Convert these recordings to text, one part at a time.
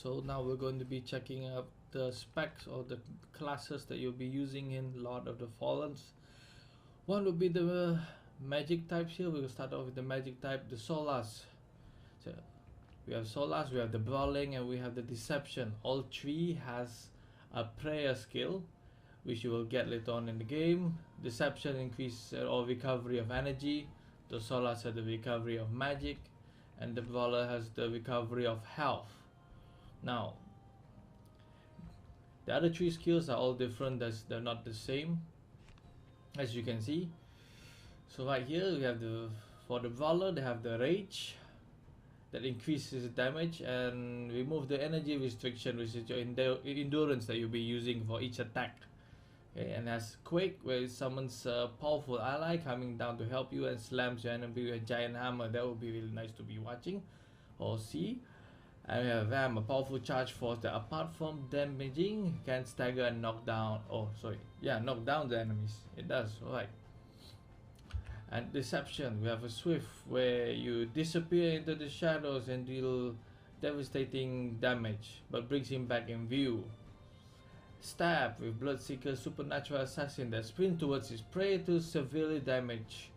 So now we're going to be checking out the specs or the classes that you'll be using in Lord of the Fallen. One would be the magic types here. We'll start off with the magic type, the Solas. So we have Solas, we have the Brawling, and we have the Deception. All three has a prayer skill, which you will get later on in the game. Deception increase or recovery of energy. The Solas have the recovery of magic, and the Brawler has the recovery of health. Now, the other three skills are all different, they're not the same, as you can see. So right here we have for the Brawler, they have the Rage that increases damage and remove the energy restriction, which is your endurance that you'll be using for each attack. Okay, and has Quake, where it summons a powerful ally coming down to help you and slams your enemy with a giant hammer. That would be really nice to be watching or see. And we have Ram, a powerful charge force that apart from damaging, can stagger and knock down, knock down the enemies. It does, right. And Deception, we have a Swift, where you disappear into the shadows and deal devastating damage, but brings him back in view. Stab, with Bloodseeker, supernatural assassin that sprints towards his prey to severely damage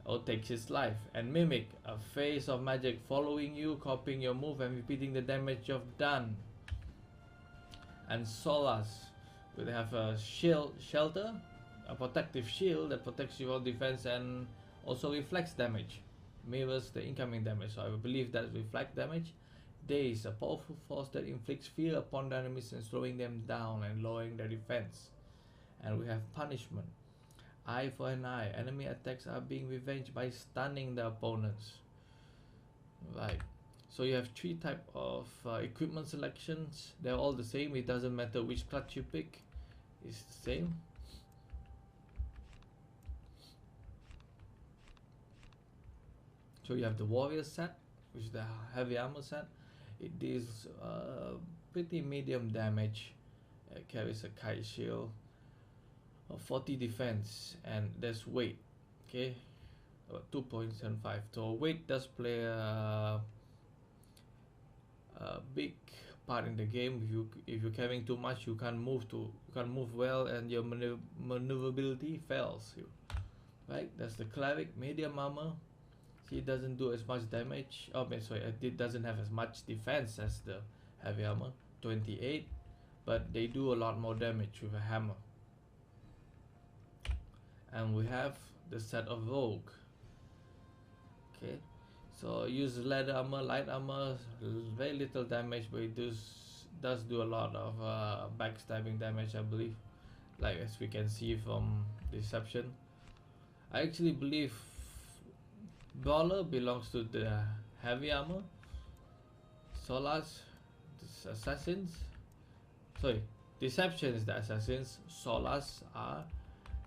or takes his life. And Mimic, a phase of magic following you, copying your move and repeating the damage you've done. And Solas, we have a Shelter, a protective shield that protects your defense and also reflects damage, mirrors the incoming damage. So I believe that reflect damage. Daze, a powerful force that inflicts fear upon the enemies and slowing them down and lowering their defense. And we have Punishment, eye for an eye. Enemy attacks are being revenged by stunning the opponents. Right. So you have three type of equipment selections. They're all the same. It doesn't matter which clutch you pick. It's the same. So you have the warrior set, which is the heavy armor set. It deals pretty medium damage. It carries a kite shield, 40 defense, and there's weight. Okay, about 2.75. So weight does play a big part in the game. If you're carrying too much, you can't move well, and your maneuverability fails you. Right, that's the cleric, medium armor. He doesn't do as much damage. It doesn't have as much defense as the heavy armor, 28, but they do a lot more damage with a hammer. And we have the set of Rogue. Okay, so use leather armor, light armor, very little damage, but it does do a lot of backstabbing damage, I believe, like as we can see from Deception. I actually believe Brawler belongs to the heavy armor. Solas, the assassins. Deception is the assassins. Solas are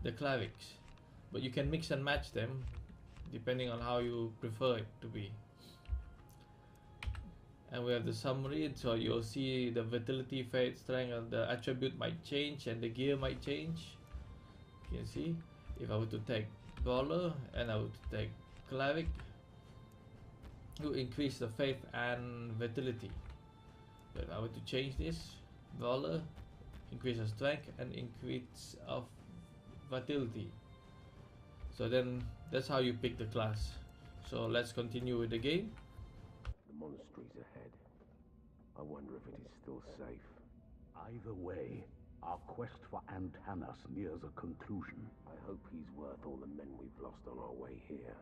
the clerics. But you can mix and match them depending on how you prefer it to be. And we have the summary. So you'll see the vitality, fate, strength, and the attribute might change, and the gear might change. You can see if I were to take Brawler and I were to take Cleric, you increase the faith and vitality. But if I were to change this, Brawler, increase of strength and increase of vitality. So then that's how you pick the class. So let's continue with the game. The monastery's ahead. I wonder if it is still safe. Either way, our quest for Antanas nears a conclusion. I hope he's worth all the men we've lost on our way here.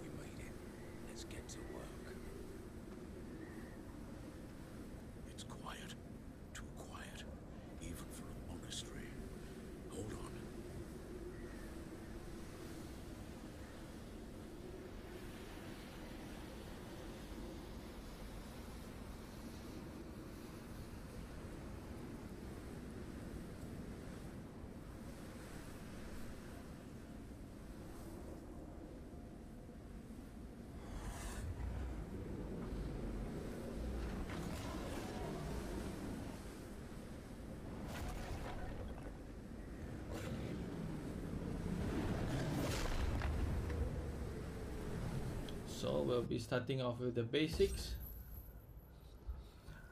We made it. Let's get to work. It's quiet. Too quiet. Even for a monastery. Hold on. So we'll be starting off with the basics.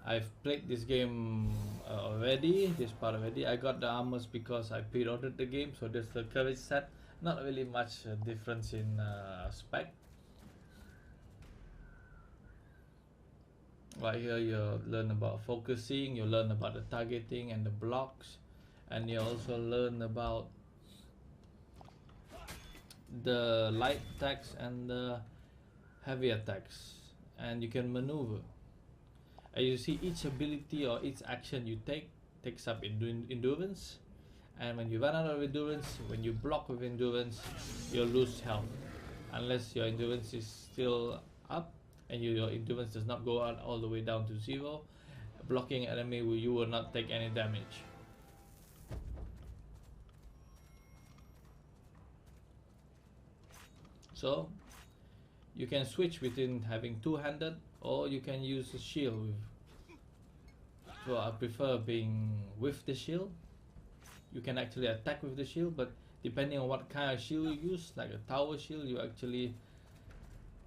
I've played this game already, this part already. I got the armors because I pre-ordered the game, so there's the courage set. Not really much difference in spec. Right here you learn about focusing, you learn about the targeting and the blocks, and you also learn about the light attacks and the heavy attacks, and you can maneuver. As you see, each ability or each action you take takes up endurance, and when you run out of endurance, when you block with endurance, you lose health unless your endurance is still up and your endurance does not go out all the way down to 0. Blocking enemy, you will not take any damage. So you can switch between having two-handed, or you can use a shield with. So I prefer being with the shield. You can actually attack with the shield, but depending on what kind of shield you use, like a tower shield, you actually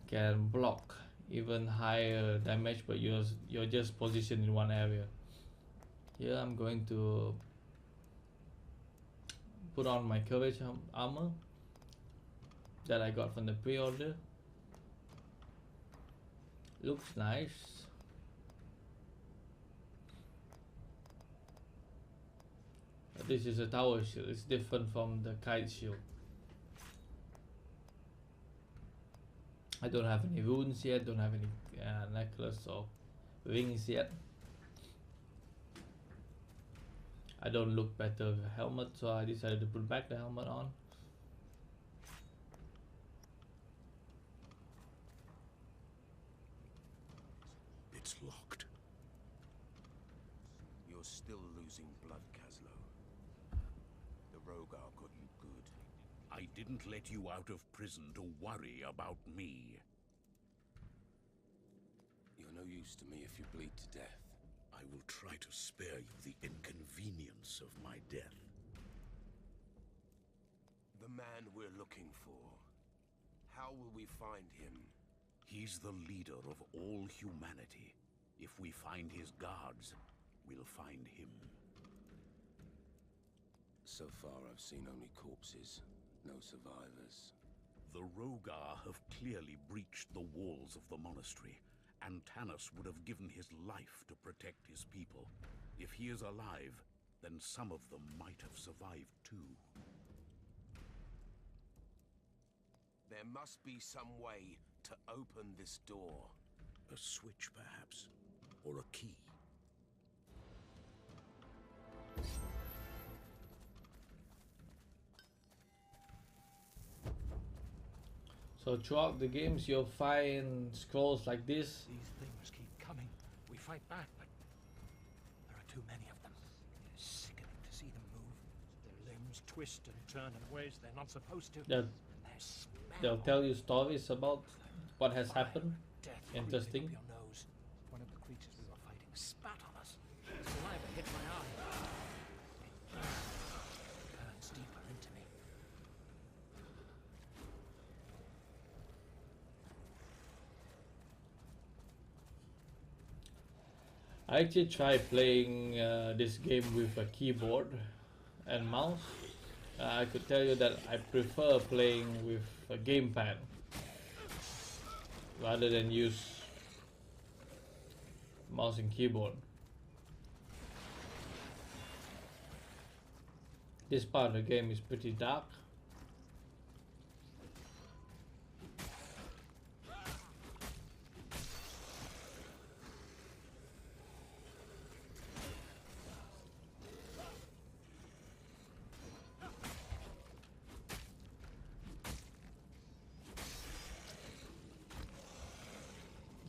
can block even higher damage, but you're just positioned in one area. Here I'm going to put on my courage armor that I got from the pre-order. Looks nice. This is a tower shield. It's different from the kite shield. I don't have any wounds yet, don't have any necklace or rings yet. I don't look better with a helmet, so I decided to put back the helmet on. It's locked. You're still losing blood, Caslo. The Rhogar got you good. I didn't let you out of prison to worry about me. You're no use to me if you bleed to death. I will try to spare you the inconvenience of my death. The man we're looking for. How will we find him? He's the leader of all humanity. If we find his guards, we'll find him. So far, I've seen only corpses. No survivors. The Rhogar have clearly breached the walls of the monastery, and Tanis would have given his life to protect his people. If he is alive, then some of them might have survived too. There must be some way to open this door. A switch, perhaps, or a key. So throughout the games you'll find scrolls like this. These things keep coming. We fight back, but there are too many of them. It is sickening to see them move. Their limbs twist and turn in ways they're not supposed to. They'll, And their smell. they'll tell you stories about what has happened. Death Interesting. creeping up your nose. One of the creatures we were fighting spat on us. His saliva hit my eye. It burns deeper into me. I actually tried playing this game with a keyboard and mouse. I could tell you that I prefer playing with a gamepad rather than use mouse and keyboard. This part of the game is pretty dark.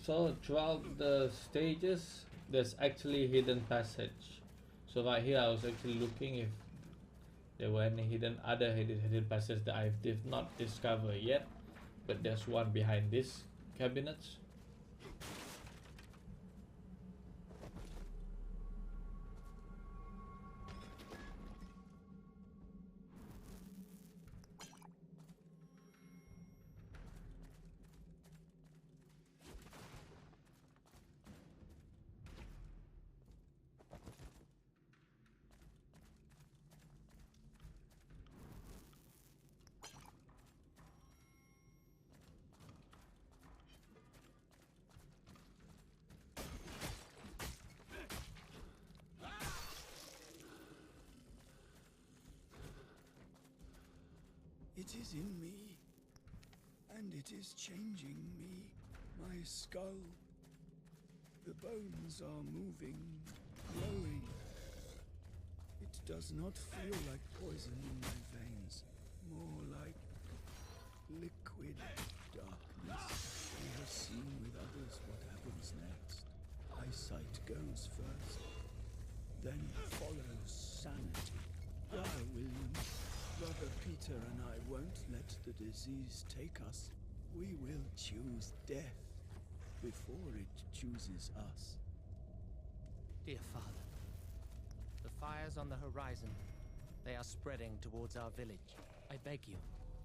So throughout the stages there's actually hidden passage. So right here I was actually looking if there were any other hidden passages that I did not discover yet, but there's one behind this cabinets. It is in me, and it is changing me, my skull. The bones are moving, glowing. It does not feel like poison in my veins, more like liquid darkness. I have seen with others what happens next. Eyesight goes first, then follows sanity. Ah, William, Brother Peter and I won't let the disease take us. We will choose death before it chooses us. Dear Father, the fires on the horizon, they are spreading towards our village. I beg you,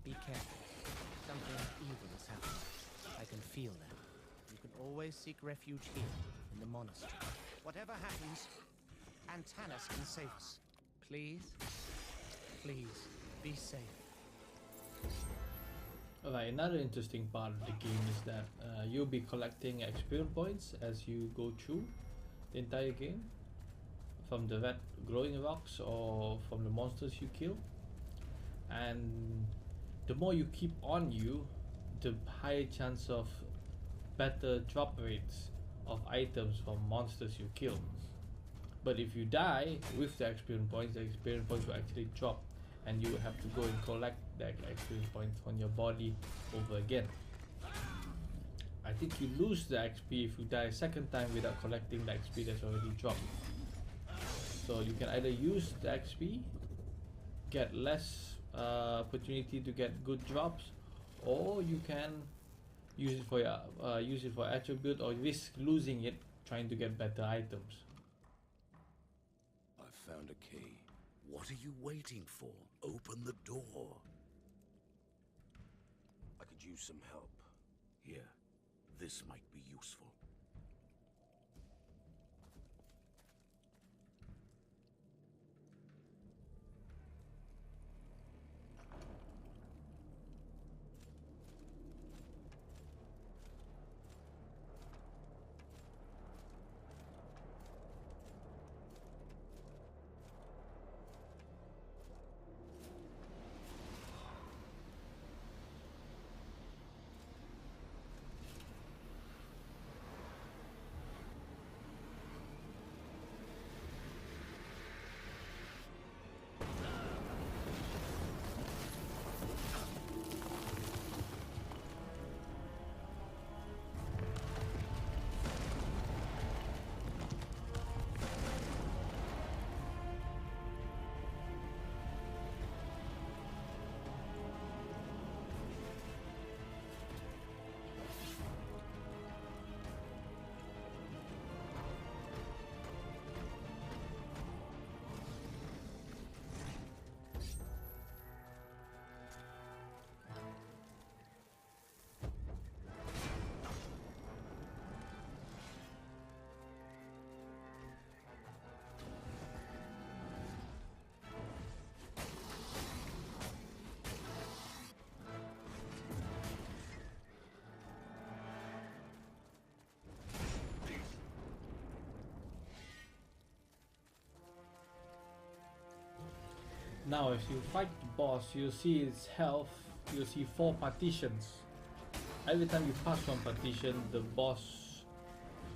be careful. Something evil is happening. I can feel that. You can always seek refuge here, in the monastery. Whatever happens, Antanas can save us. Please, please, be safe. Alright, another interesting part of the game is that you'll be collecting experience points as you go through the entire game, from the red glowing rocks or from the monsters you kill. And the more you keep on you, the higher chance of better drop rates of items from monsters you kill. But if you die with the experience points will actually drop, and you have to go and collect the experience points on your body over again. I think you lose the XP if you die a second time without collecting the XP that's already dropped. So you can either use the XP, get less opportunity to get good drops, or you can use it for your attribute, or risk losing it trying to get better items. I found a key. What are you waiting for? Open the door. I could use some help. Here, this might be useful. Now if you fight the boss, you'll see its health, you'll see 4 partitions. Every time you pass one partition, the boss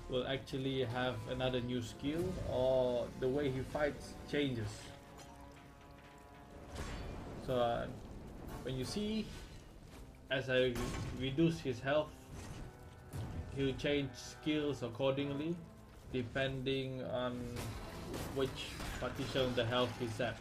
will actually have another new skill, or the way he fights changes. So when you see, as I reduce his health, he'll change skills accordingly depending on which partition of the health is at.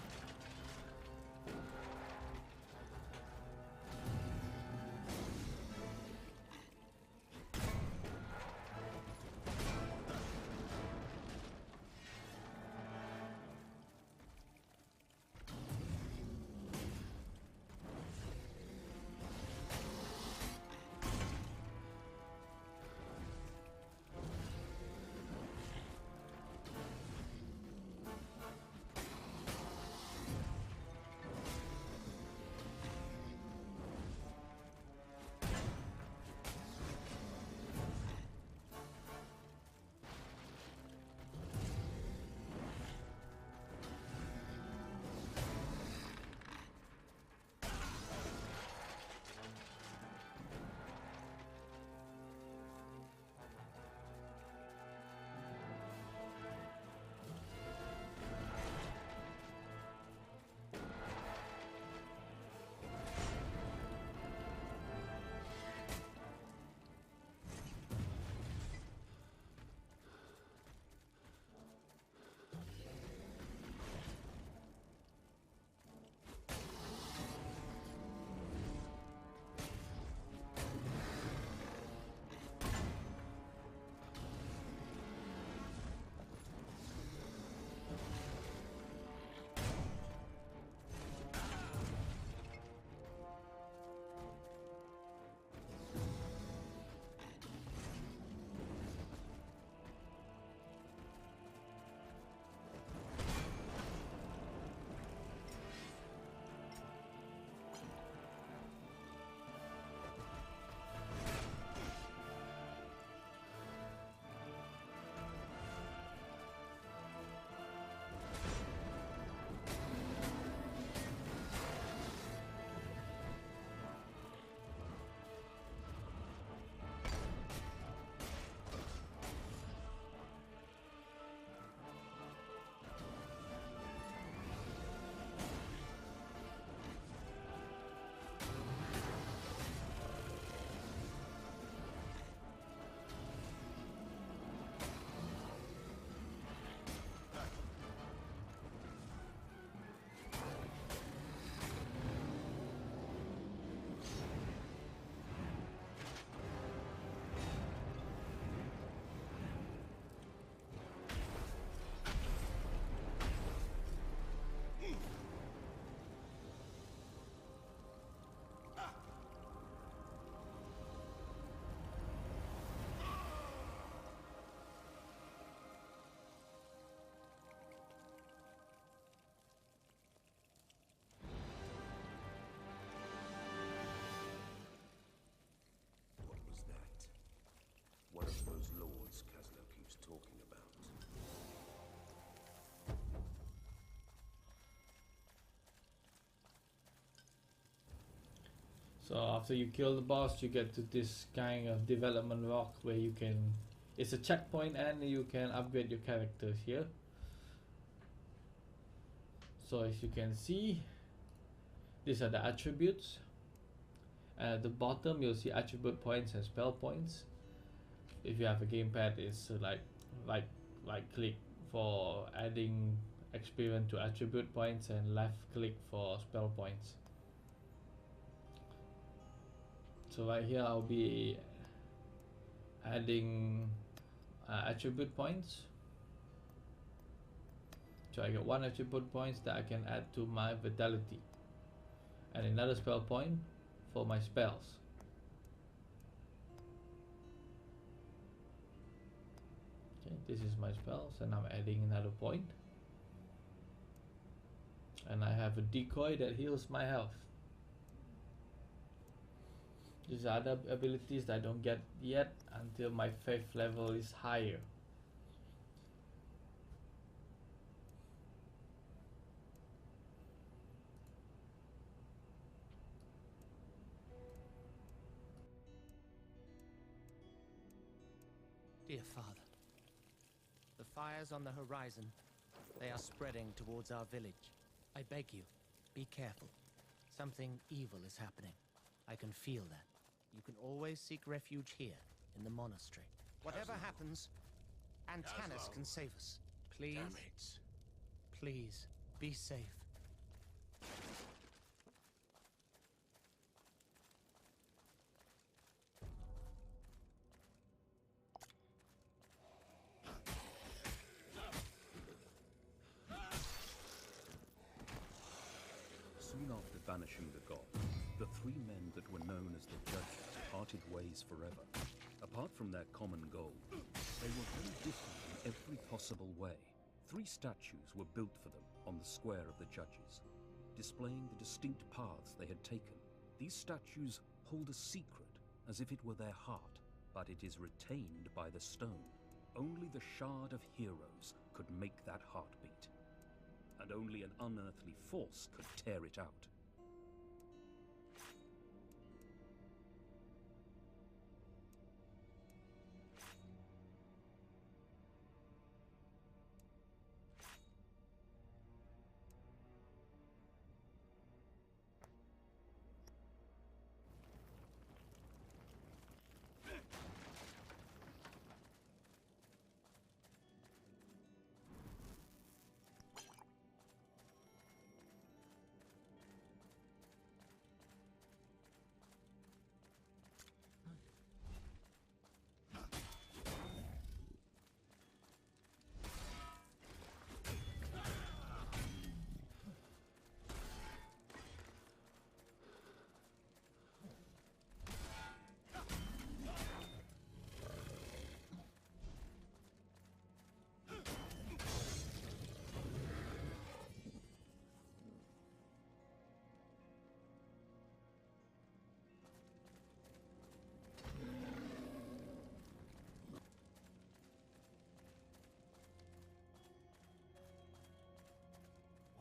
So after you kill the boss, you get to this kind of development rock where you can, it's a checkpoint and you can upgrade your characters here. So as you can see, these are the attributes. At the bottom you'll see attribute points and spell points. If you have a gamepad, it's like right click for adding experience to attribute points and left click for spell points. So right here I'll be adding attribute points. So I get 1 attribute points that I can add to my vitality, and another spell point for my spells. Okay, this is my spells, and I'm adding another point. And I have a decoy that heals my health. These are other abilities that I don't get yet until my faith level is higher. Dear Father, the fires on the horizon, they are spreading towards our village. I beg you, be careful. Something evil is happening. I can feel that. You can always seek refuge here, in the monastery. Whatever happens, Antanas can save us. Please, Damn it. please, be safe. Soon after banishing the god, the 3 men that were known as the Judges parted ways forever. Apart from their common goal, they were very different in every possible way. 3 statues were built for them on the square of the Judges, displaying the distinct paths they had taken. These statues hold a secret, as if it were their heart, but it is retained by the stone. Only the Shard of Heroes could make that heartbeat, and only an unearthly force could tear it out.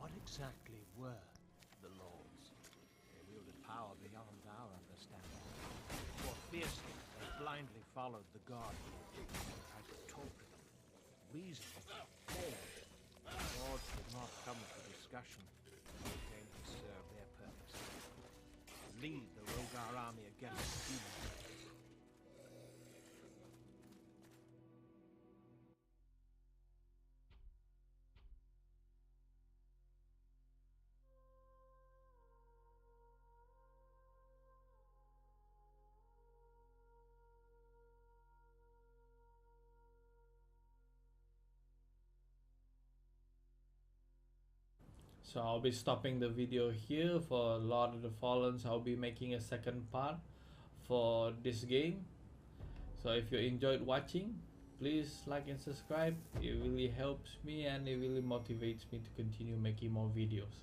What exactly were the Lords? They wielded power beyond our understanding. More fiercely, they blindly followed the god. I could talk to them, reason with them, all. The Lords did not come for discussion. They came to serve their purpose. Lead the Rhogar army against the humans. So I'll be stopping the video here for Lord of the Fallens. I'll be making a second part for this game. So if you enjoyed watching, please like and subscribe. It really helps me and it really motivates me to continue making more videos.